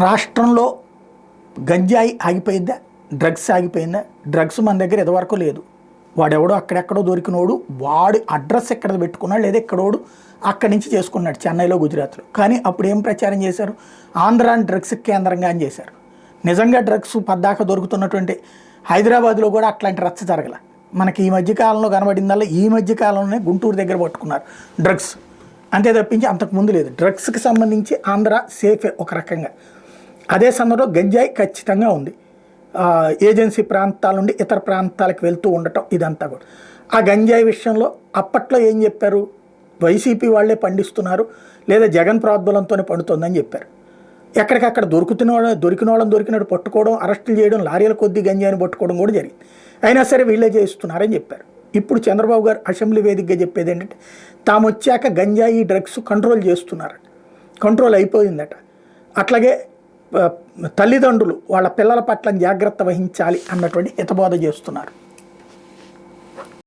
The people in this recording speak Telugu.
రాష్ట్రంలో గంజాయి ఆగిపోయిందా, డ్రగ్స్ ఆగిపోయిందా? డ్రగ్స్ మన దగ్గర ఇదివరకు లేదు. వాడెవడో అక్కడెక్కడో దొరికినోడు వాడు అడ్రస్ ఎక్కడ పెట్టుకున్నాడు, లేదా ఎక్కడోడు అక్కడి నుంచి చేసుకున్నాడు, చెన్నైలో గుజరాత్లో. కానీ అప్పుడు ఏం ప్రచారం చేశారు? ఆంధ్రాని డ్రగ్స్ కేంద్రంగా అని చేశారు. నిజంగా డ్రగ్స్ పద్దాక దొరుకుతున్నటువంటి హైదరాబాద్లో కూడా అట్లాంటి రచ్చ జరగల. మనకి ఈ మధ్యకాలంలో కనబడిందల్లా ఈ మధ్యకాలంలోనే గుంటూరు దగ్గర పట్టుకున్నారు డ్రగ్స్, అంతే తప్పించి అంతకుముందు లేదు. డ్రగ్స్కి సంబంధించి ఆంధ్ర సేఫే ఒక రకంగా. అదే సమయంలో గంజాయి ఖచ్చితంగా ఉంది. ఏజెన్సీ ప్రాంతాల నుండి ఇతర ప్రాంతాలకు వెళ్తూ ఉండటం ఇదంతా కూడా. ఆ గంజాయి విషయంలో అప్పట్లో ఏం చెప్పారు? వైసీపీ వాళ్ళే పండిస్తున్నారు, లేదా జగన్ ప్రోద్బలంతోనే పండుతుందని చెప్పారు. ఎక్కడికక్కడ దొరికిన వాళ్ళని దొరికినట్టు పట్టుకోవడం, అరెస్టులు చేయడం, లారీల కొద్దీ గంజాయిని పట్టుకోవడం కూడా జరిగింది. అయినా సరే వీళ్ళే చేస్తున్నారని చెప్పారు. ఇప్పుడు చంద్రబాబు గారు అసెంబ్లీ వేదికగా చెప్పేది ఏంటంటే, తాము వచ్చాక గంజాయి డ్రగ్స్ కంట్రోల్ చేస్తున్నారట, కంట్రోల్ అయిపోయిందట. అట్లాగే తల్లిదండ్రులు వాళ్ళ పిల్లల పట్ల జాగ్రత్త వహించాలి అన్నటువంటి హితబోధ చేస్తున్నారు.